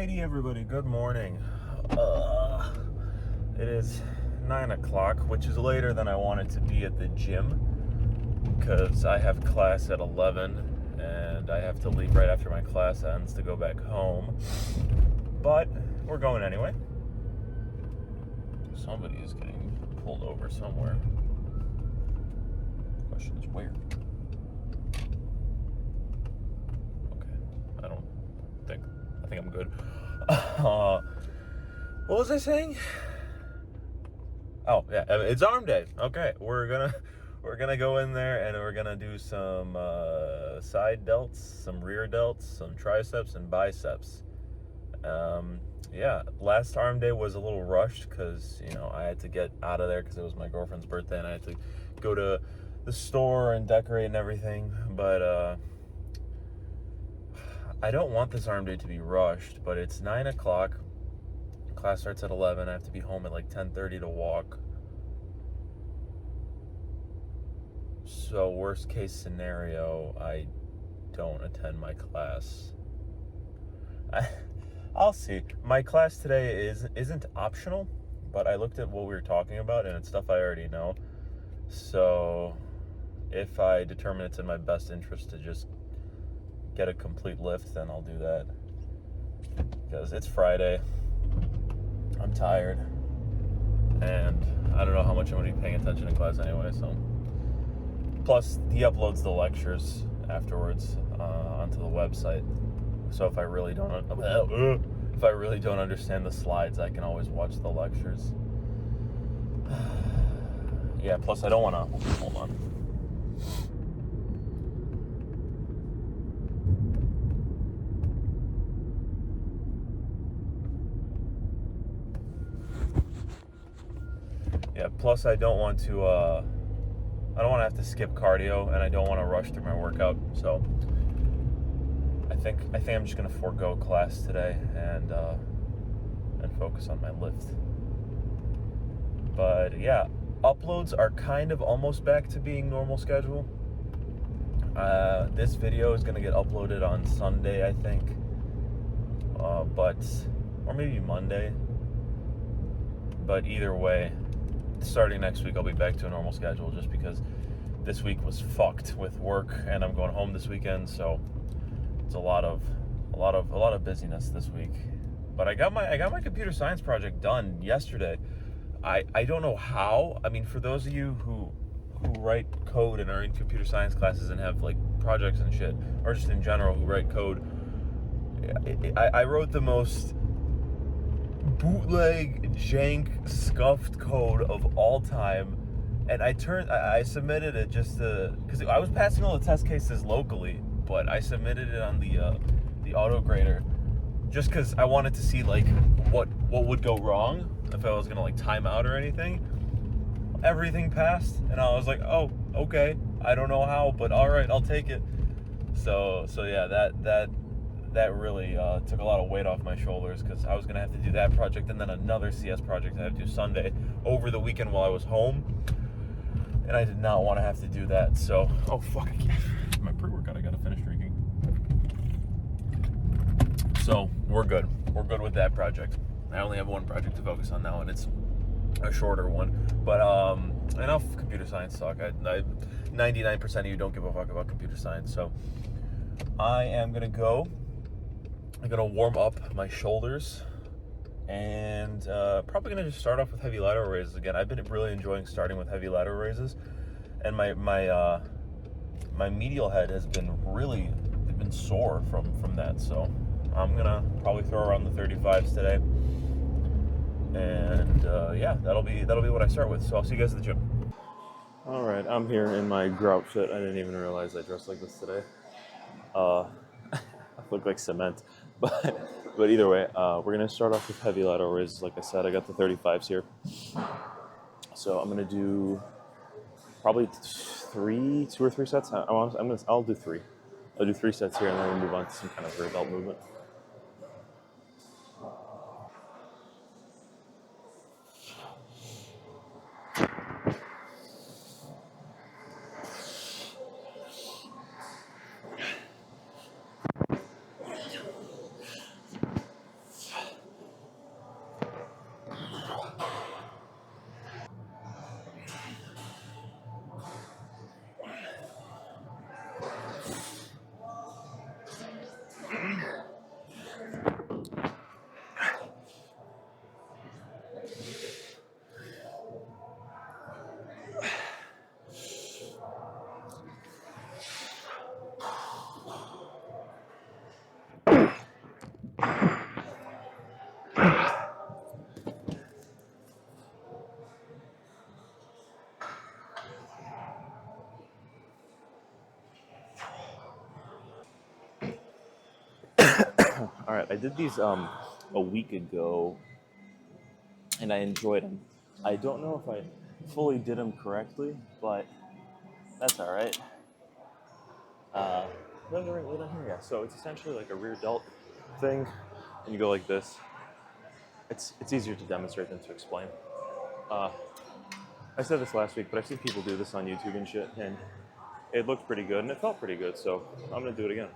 Alrighty, everybody. Good morning. It is 9 o'clock, which is later than I wanted to be at the gym because I have class at 11 and I have to leave right after my class ends to go back home. But we're going anyway. Somebody is getting pulled over somewhere. The question is where? Okay. I think I'm good. What was I saying? Oh yeah, it's arm day. Okay, we're gonna go in there and we're gonna do some side delts, some rear delts, some triceps and biceps. Yeah, last arm day was a little rushed because I had to get out of there because it was my girlfriend's birthday and I had to go to the store and decorate and everything. But I don't want this arm day to be rushed, but it's 9 o'clock. Class starts at 11. I have to be home at like 10:30 to walk. So worst case scenario, I don't attend my class. I'll see. My class today isn't optional, but I looked at what we were talking about and it's stuff I already know. So if I determine it's in my best interest to just get a complete lift, then I'll do that. Because it's Friday. I'm tired. And I don't know how much I'm going to be paying attention in class anyway, so. Plus, he uploads the lectures afterwards onto the website. So if I really don't understand the slides, I can always watch the lectures. Yeah, plus I don't want to... Hold on. Yeah, plus I don't want to have to skip cardio, and I don't want to rush through my workout. So I think I'm just gonna forego class today and focus on my lift. But yeah, uploads are kind of almost back to being normal schedule. This video is gonna get uploaded on Sunday, I think, or maybe Monday. But either way, starting next week, I'll be back to a normal schedule just because this week was fucked with work and I'm going home this weekend, so it's a lot of busyness this week. But I got my computer science project done yesterday. I don't know how. I mean, for those of you who write code and are in computer science classes and have like projects and shit, or just in general who write code, I wrote the most bootleg, jank, scuffed code of all time, and I submitted it just because I was passing all the test cases locally, but I submitted it on the auto grader just because I wanted to see like what would go wrong if I was gonna like time out or anything. Everything passed, and I was like, oh, okay, I don't know how, but all right, I'll take it. So yeah, that really took a lot of weight off my shoulders because I was going to have to do that project and then another CS project I had to do Sunday over the weekend while I was home. And I did not want to have to do that. So, oh fuck, I can't. My pre-workout, I got to finish drinking. So, we're good. We're good with that project. I only have one project to focus on now, and it's a shorter one. But enough computer science talk. 99% of you don't give a fuck about computer science. So, I am going to I'm going to warm up my shoulders and probably going to just start off with heavy lateral raises again. I've been really enjoying starting with heavy lateral raises, and my medial head has been been sore from that. So I'm going to probably throw around the 35s today. And yeah, that'll be what I start with. So I'll see you guys at the gym. All right, I'm here in my grout fit. I didn't even realize I dressed like this today. I look like cement, but either way, we're gonna start off with heavy lateral raises. Like I said, I got the 35s here, so I'm gonna do probably two or three sets. I'll do three. I'll do 3 sets here, and then we'll move on to some kind of rear delt movement. that. I did these a week ago, and I enjoyed them. I don't know if I fully did them correctly, but that's all right. Right on here, yeah. So it's essentially like a rear delt thing, and you go like this. It's easier to demonstrate than to explain. Uh, I said this last week, but I've seen people do this on YouTube and shit, and it looked pretty good and it felt pretty good. So I'm gonna do it again.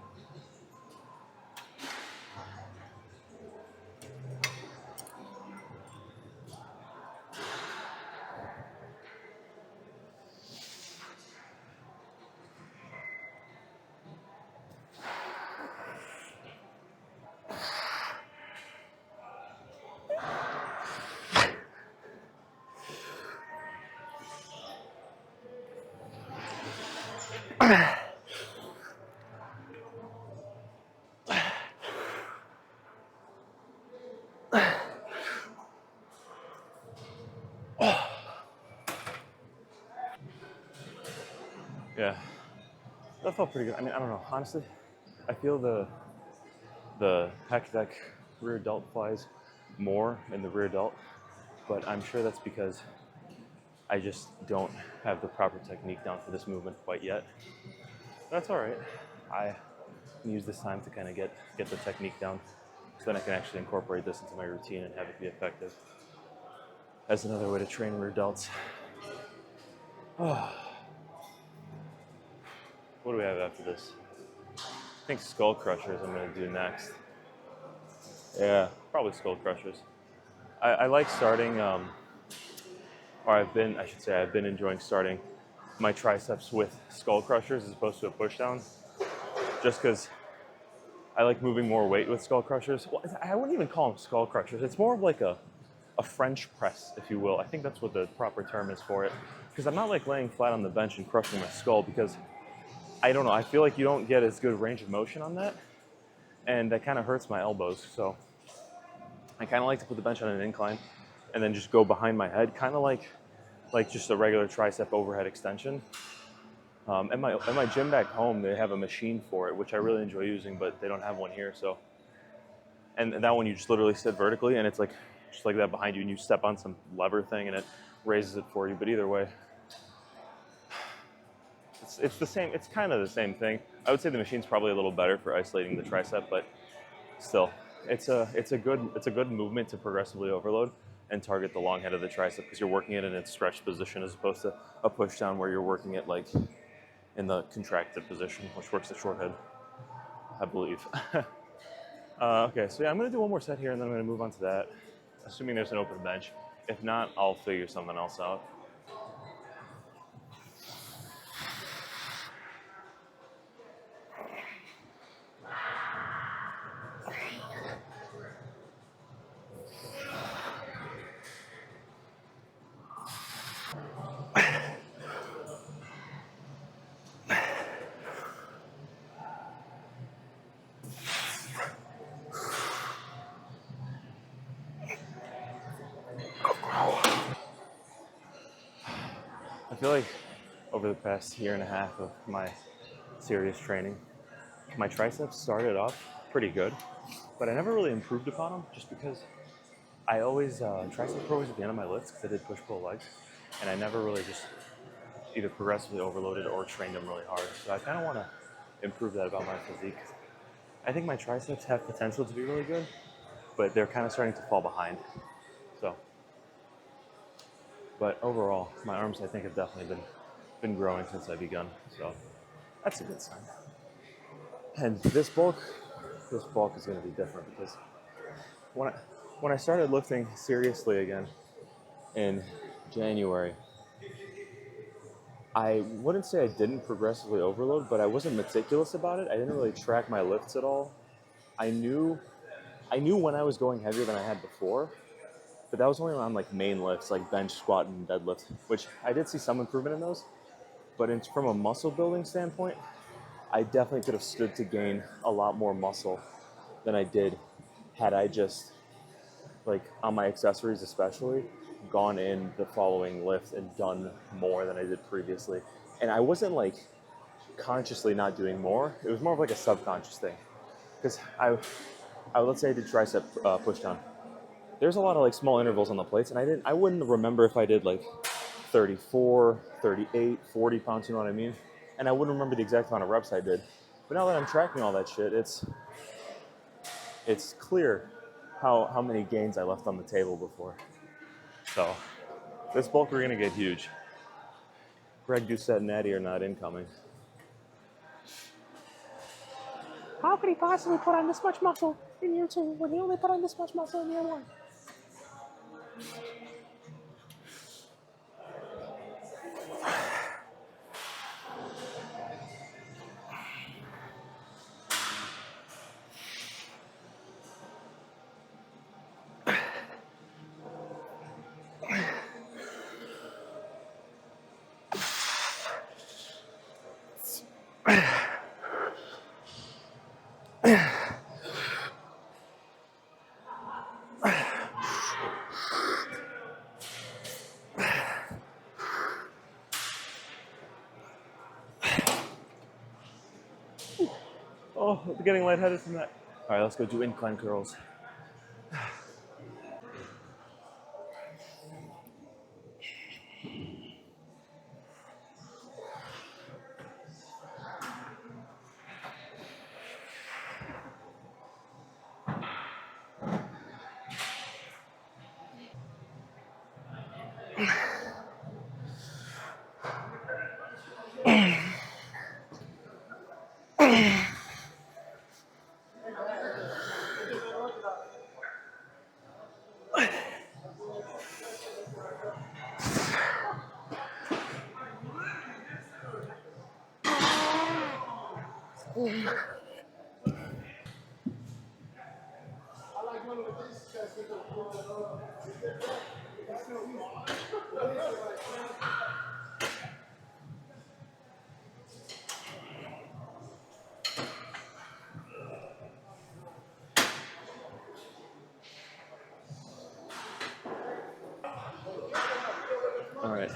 Yeah, that felt pretty good. I mean, I don't know. Honestly, I feel the pec deck rear delt flies more in the rear delt, but I'm sure that's because I just don't have the proper technique down for this movement quite yet. That's all right. I can use this time to kind of get the technique down, so then I can actually incorporate this into my routine and have it be effective. That's another way to train rear delts. Oh. What do we have after this? I think skull crushers I'm going to do next. Yeah, probably skull crushers. I like starting, or I've been enjoying starting my triceps with skull crushers as opposed to a push down, just because I like moving more weight with skull crushers. Well, I wouldn't even call them skull crushers. It's more of like a French press, if you will. I think that's what the proper term is for it. Because I'm not like laying flat on the bench and crushing my skull, because I don't know, I feel like you don't get as good range of motion on that, and that kind of hurts my elbows. So I kind of like to put the bench on an incline and then just go behind my head, kind of like just a regular tricep overhead extension. At my gym back home, they have a machine for it, which I really enjoy using, but they don't have one here. So, and that one you just literally sit vertically, and it's like just like that behind you, and you step on some lever thing, and it raises it for you. But either way, it's the same. It's kind of the same thing. I would say the machine's probably a little better for isolating the tricep, but still, it's a good movement to progressively overload and target the long head of the tricep, because you're working it in its stretched position as opposed to a push down where you're working it like in the contracted position, which works the short head, I believe. Okay, so yeah, I'm gonna do one more set here and then I'm gonna move on to that, assuming there's an open bench. If not, I'll figure something else out. I feel like over the past year and a half of my serious training, my triceps started off pretty good, but I never really improved upon them, just because I always, triceps were always at the end of my lifts because I did push-pull legs, and I never really just either progressively overloaded or trained them really hard. So I kind of want to improve that about my physique. I think my triceps have potential to be really good, but they're kind of starting to fall behind. So, but overall, my arms I think have definitely been growing since I begun. So that's a good sign. And this bulk is going to be different, because when I started lifting seriously again in January, I wouldn't say I didn't progressively overload, but I wasn't meticulous about it. I didn't really track my lifts at all. I knew when I was going heavier than I had before, but that was only on like main lifts, like bench, squat, and deadlift, which I did see some improvement in those. But from a muscle building standpoint, I definitely could have stood to gain a lot more muscle than I did had I just, like on my accessories especially, gone in the following lift and done more than I did previously. And I wasn't like consciously not doing more. It was more of like a subconscious thing. Because let's say I did tricep push down. There's a lot of like small intervals on the plates, and I wouldn't remember if I did like 34, 38, 40 pounds, you know what I mean? And I wouldn't remember the exact amount of reps I did. But now that I'm tracking all that shit, it's clear how many gains I left on the table before. So this bulk we're gonna get huge. Greg Doucette and Natty are not incoming. How could he possibly put on this much muscle in year 2 when he only put on this much muscle in year 1? Oh, I'm getting lightheaded from that. All right, let's go do incline curls. All right.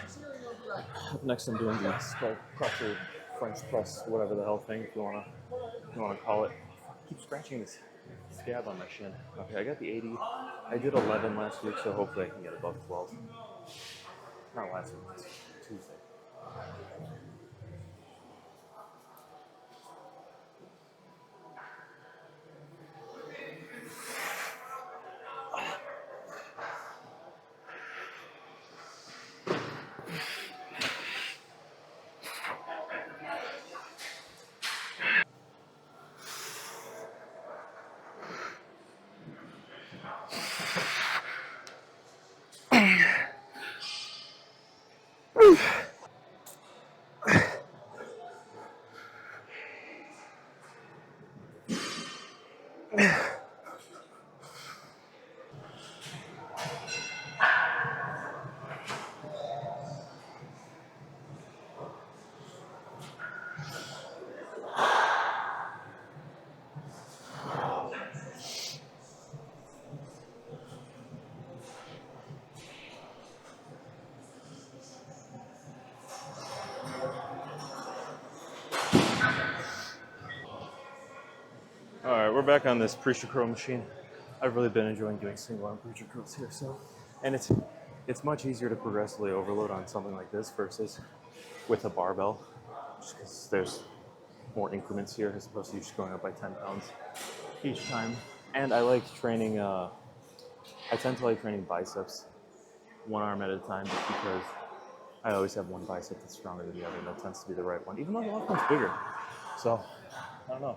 Up next, I'm doing the skull crusher, French press, whatever the hell thing, if you wanna call it. I keep scratching this scab on my shin. Okay, I got the 80. I did 11 last week, so hopefully I can get above 12. Not last week, Tuesday. All right, we're back on this preacher curl machine. I've really been enjoying doing single arm preacher curls here, and it's much easier to progressively overload on something like this versus with a barbell, just because there's more increments here as opposed to just going up by 10 pounds each time. And I like training. I tend to like training biceps, one arm at a time, just because I always have one bicep that's stronger than the other, and that tends to be the right one, even though the left one's bigger. So I don't know.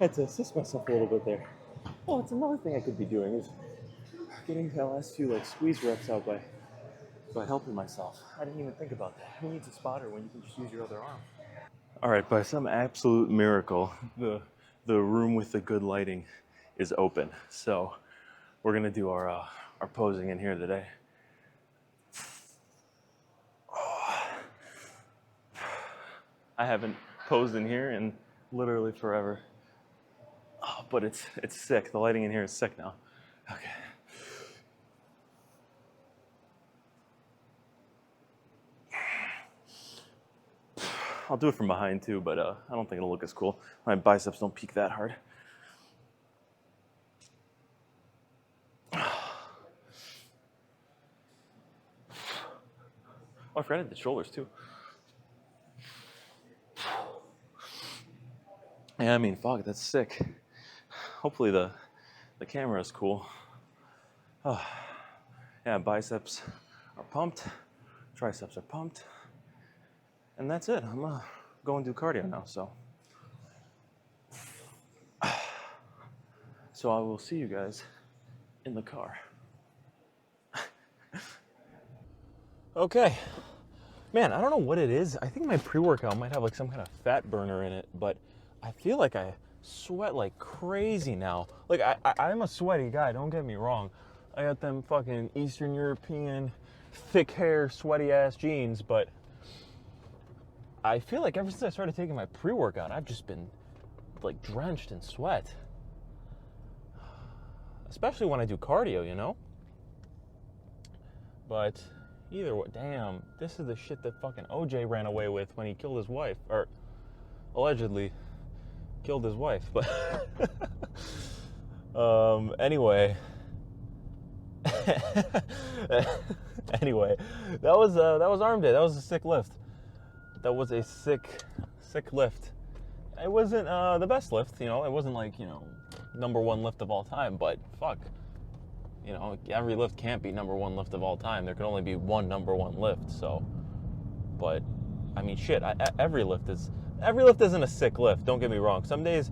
had to assist myself a little bit there. Oh, it's another thing I could be doing is getting that last few like squeeze reps out by helping myself. I didn't even think about that. Who needs a spotter when you can just use your other arm? All right, by some absolute miracle, the room with the good lighting is open. So we're gonna do our posing in here today. I haven't posed in here in literally forever. Oh, but it's sick. The lighting in here is sick now. Okay. I'll do it from behind too, but I don't think it'll look as cool. My biceps don't peak that hard. Oh, I forgot I did shoulders too. Yeah, I mean, fuck, that's sick. Hopefully the camera is cool. Oh, yeah, biceps are pumped, triceps are pumped, and that's it. I'm gonna go and do cardio now, so. So I will see you guys in the car. Okay. Man, I don't know what it is. I think my pre-workout might have like some kind of fat burner in it, but I feel like I sweat like crazy now. Like I'm a sweaty guy, don't get me wrong. I got them fucking Eastern European thick hair, sweaty ass jeans, but I feel like ever since I started taking my pre-workout, I've just been like drenched in sweat. Especially when I do cardio, you know? But either way, damn, this is the shit that fucking OJ ran away with when he killed his wife, or allegedly killed his wife. But anyway, that was arm day. That was a sick lift. That was a sick lift. It wasn't the best lift, you know. It wasn't like, you know, #1 lift of all time, but fuck, you know, every lift can't be #1 lift of all time. There can only be one #1 lift. So, but I mean, shit, every lift isn't a sick lift. Don't get me wrong. Some days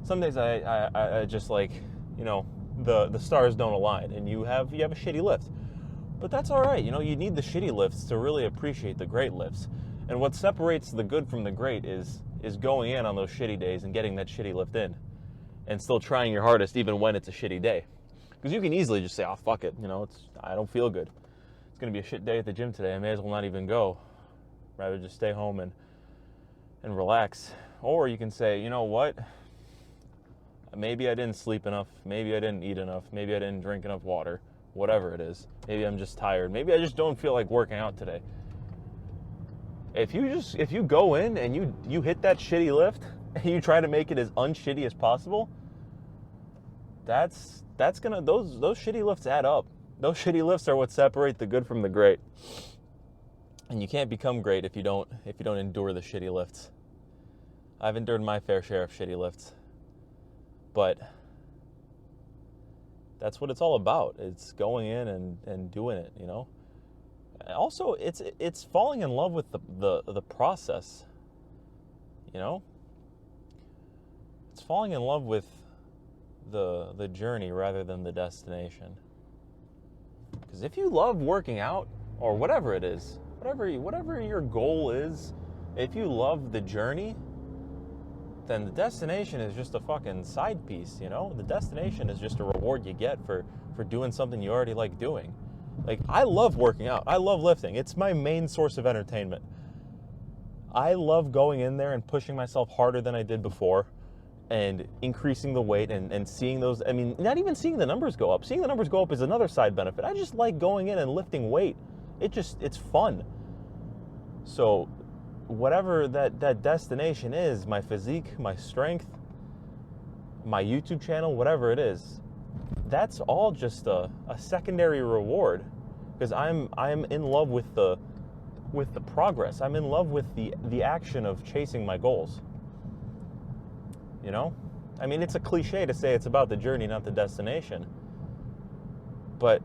I just like, you know, the stars don't align, and you have a shitty lift. But that's all right. You know, you need the shitty lifts to really appreciate the great lifts. And what separates the good from the great is going in on those shitty days and getting that shitty lift in, and still trying your hardest even when it's a shitty day. Because you can easily just say, oh, fuck it, you know, I don't feel good. It's going to be a shit day at the gym today. I may as well not even go. Rather just stay home and relax. Or you can say, you know what? Maybe I didn't sleep enough. Maybe I didn't eat enough. Maybe I didn't drink enough water. Whatever it is. Maybe I'm just tired. Maybe I just don't feel like working out today. If you go in and you hit that shitty lift and you try to make it as unshitty as possible, those shitty lifts add up. Those shitty lifts are what separate the good from the great. And you can't become great if you don't endure the shitty lifts. I've endured my fair share of shitty lifts. But that's what it's all about. It's going in and doing it, you know? Also, it's falling in love with the process, you know? It's falling in love with the journey rather than the destination. Because if you love working out, or whatever it is, whatever your goal is, if you love the journey, then the destination is just a fucking side piece, you know? The destination is just a reward you get for doing something you already like doing. Like, I love working out. I love lifting. It's my main source of entertainment. I love going in there and pushing myself harder than I did before and increasing the weight and seeing those. I mean, not even seeing the numbers go up. Seeing the numbers go up is another side benefit. I just like going in and lifting weight. It's fun. So whatever that destination is, my physique, my strength, my YouTube channel, whatever it is, that's all just a secondary reward, because I'm in love with the progress. I'm in love with the action of chasing my goals. You know? I mean, it's a cliche to say it's about the journey, not the destination. But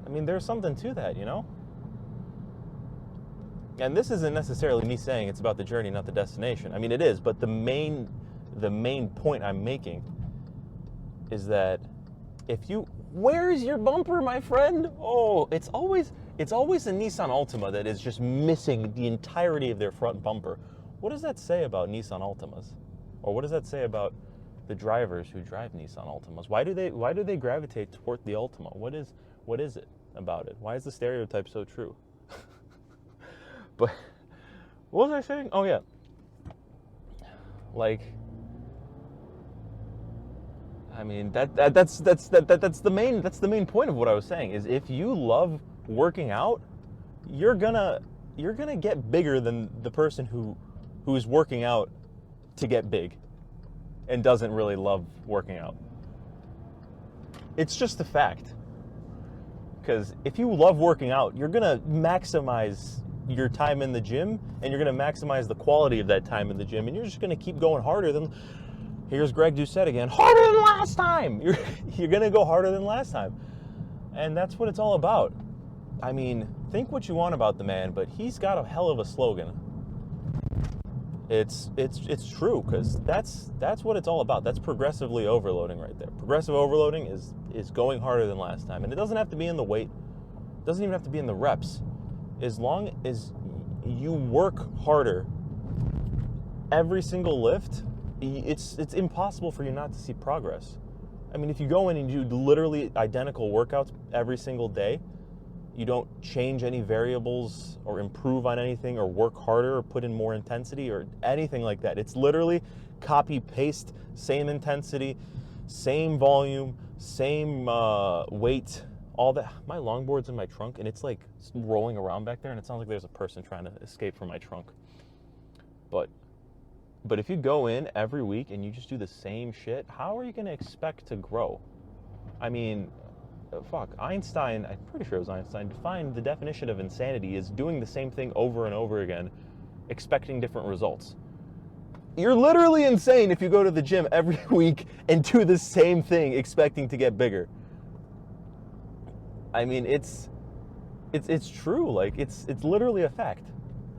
I mean, there's something to that, you know? And this isn't necessarily me saying it's about the journey, not the destination. I mean, it is, but the main the main point I'm making is that where is your bumper, my friend? Oh, it's always a Nissan Altima that is just missing the entirety of their front bumper. What does that say about Nissan Altimas? Or what does that say about the drivers who drive Nissan Altimas? Why do they gravitate toward the Altima? What is it about it? Why is the stereotype so true? But what was I saying? Oh yeah. Like, I mean, that's the main point of what I was saying, is if you love working out, you're gonna get bigger than the person who's working out to get big and doesn't really love working out. It's just a fact. Because if you love working out, you're gonna maximize your time in the gym, and you're gonna maximize the quality of that time in the gym, and you're just gonna keep going harder than, here's Greg Doucette again, harder than last time. You're gonna go harder than last time. And that's what it's all about. I mean, think what you want about the man, but he's got a hell of a slogan. It's true, because that's what it's all about. That's progressively overloading right there. Progressive overloading is going harder than last time. And it doesn't have to be in the weight. It doesn't even have to be in the reps. As long as you work harder every single lift, it's impossible for you not to see progress. I mean, if you go in and you do literally identical workouts every single day, you don't change any variables or improve on anything or work harder or put in more intensity or anything like that. It's literally copy paste, same intensity, same volume, same weight, all that. My longboard's in my trunk and it's like rolling around back there, and it sounds like there's a person trying to escape from my trunk. But if you go in every week and you just do the same shit, how are you going to expect to grow? I mean, Einstein, I'm pretty sure it was Einstein, defined the definition of insanity as doing the same thing over and over again, expecting different results. You're literally insane if you go to the gym every week and do the same thing expecting to get bigger. I mean, it's true. Like, it's literally a fact.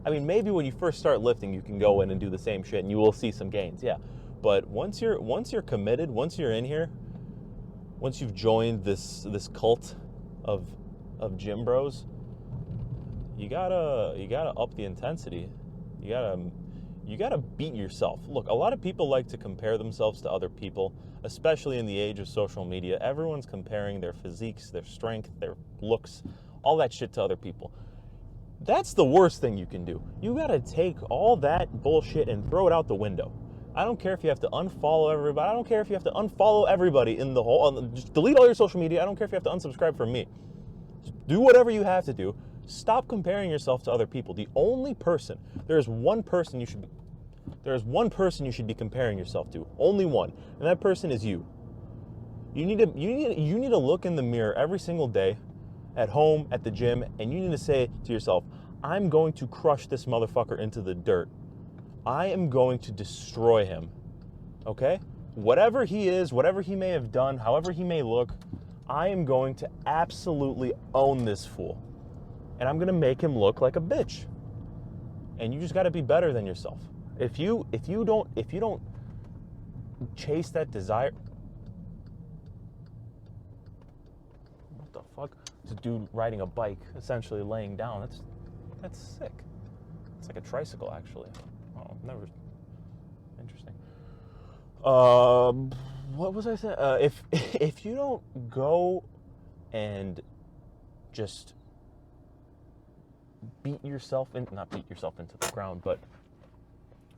I mean, maybe when you first start lifting, you can go in and do the same shit and you will see some gains, yeah. But once you're committed, once you're in here, once you've joined this cult of gym bros, you gotta up the intensity. You gotta beat yourself. Look, a lot of people like to compare themselves to other people, especially in the age of social media. Everyone's comparing their physiques, their strength, their looks, all that shit to other people. That's the worst thing you can do. You gotta take all that bullshit and throw it out the window. I don't care if you have to unfollow everybody. I don't care if you have to unfollow everybody in the whole, just delete all your social media. I don't care if you have to unsubscribe from me. Just do whatever you have to do. Stop comparing yourself to other people. There is one person you should be comparing yourself to. Only one. And that person is you. You need to look in the mirror every single day, at home, at the gym, and you need to say to yourself, I'm going to crush this motherfucker into the dirt. I am going to destroy him. Okay? Whatever he is, whatever he may have done, however he may look, I am going to absolutely own this fool. And I'm going to make him look like a bitch. And you just got to be better than yourself. If you don't chase that desire, what the fuck? It's a dude riding a bike, essentially laying down. That's sick. It's like a tricycle, actually. Oh, never. Interesting. What was I saying? If you don't go and just not beat yourself into the ground, but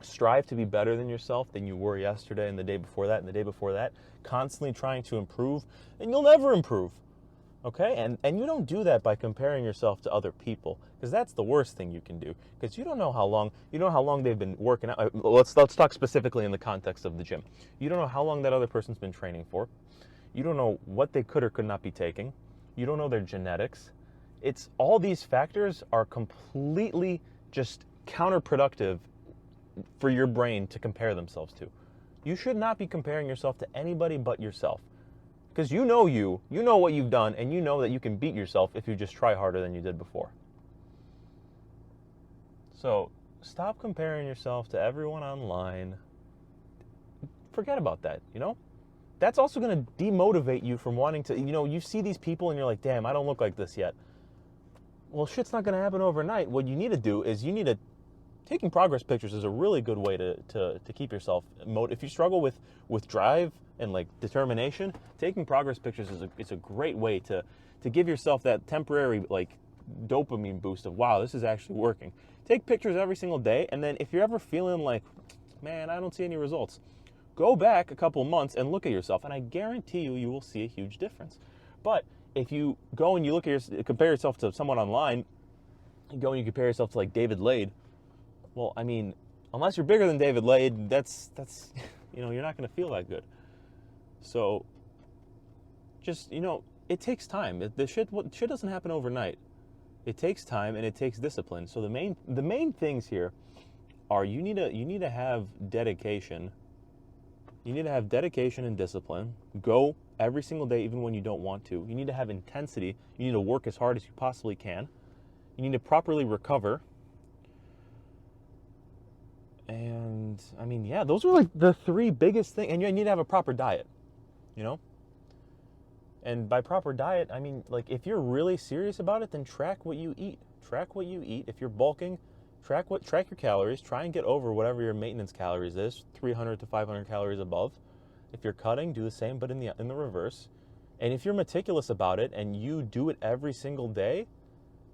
strive to be better than yourself than you were yesterday and the day before that and the day before that, constantly trying to improve, and you'll never improve. Okay? And you don't do that by comparing yourself to other people, because that's the worst thing you can do, because you don't know how long they've been working out. Let's talk specifically in the context of the gym. You don't know how long that other person's been training for. You don't know what they could or could not be taking. You don't know their genetics. It's all these factors are completely just counterproductive for your brain to compare themselves to. You should not be comparing yourself to anybody but yourself. Because you know what you've done, and you know that you can beat yourself if you just try harder than you did before. So stop comparing yourself to everyone online. forget about that, you know? That's also going to demotivate you from wanting to, you know, you see these people and you're like, damn, I don't look like this yet. Well, shit's not going to happen overnight. What you need to do is you need to, taking progress pictures is a really good way to keep yourself motivated. If you struggle with drive and like determination, taking progress pictures is a great way to give yourself that temporary like dopamine boost of, wow, this is actually working. Take pictures every single day, and then if you're ever feeling like, man, I don't see any results, go back a couple months and look at yourself, and I guarantee you will see a huge difference. But if you go and you look at compare yourself to someone online, you go and you compare yourself to like David Lade, well, I mean, unless you're bigger than David Lade, that's you know, you're not going to feel that good. So just, you know, it takes time. Shit doesn't happen overnight. It takes time and it takes discipline. So the main things here are you need to have dedication. You need to have dedication and discipline. Go every single day, even when you don't want to. You need to have intensity. You need to work as hard as you possibly can. You need to properly recover. And I mean, yeah, those are like the three biggest things. And you need to have a proper diet, you know? And by proper diet, I mean, like, if you're really serious about it, then track what you eat. Track what you eat. If you're bulking, track your calories. Try and get over whatever your maintenance calories is, 300 to 500 calories above. If you're cutting, do the same, but in the reverse. And if you're meticulous about it and you do it every single day,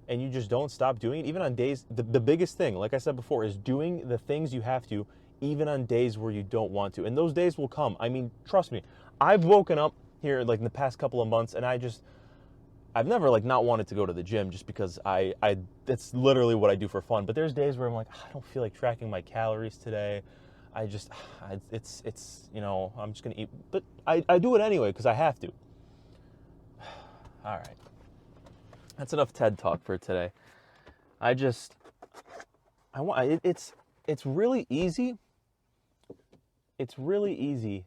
and you just don't stop doing it, even on days, the biggest thing, like I said before, is doing the things you have to, even on days where you don't want to. And those days will come. I mean, trust me, I've woken up here like in the past couple of months, and I've never like not wanted to go to the gym just because that's literally what I do for fun. But there's days where I'm like, I don't feel like tracking my calories today. It's you know, I'm just gonna eat, but I do it anyway because I have to. All right. That's enough TED Talk for today. It's really easy. It's really easy.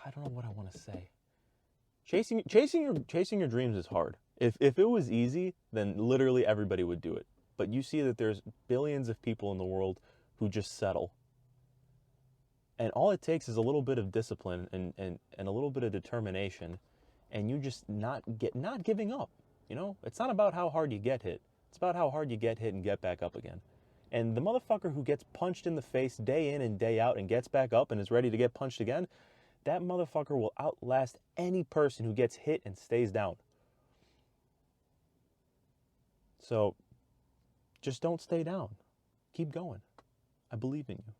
I don't know what I want to say. Chasing your dreams is hard. If it was easy, then literally everybody would do it. But you see that there's billions of people in the world who just settle. And all it takes is a little bit of discipline and a little bit of determination, and you just not giving up. You know, it's not about how hard you get hit. It's about how hard you get hit and get back up again. And the motherfucker who gets punched in the face day in and day out and gets back up and is ready to get punched again, that motherfucker will outlast any person who gets hit and stays down. So just don't stay down. Keep going. I believe in you.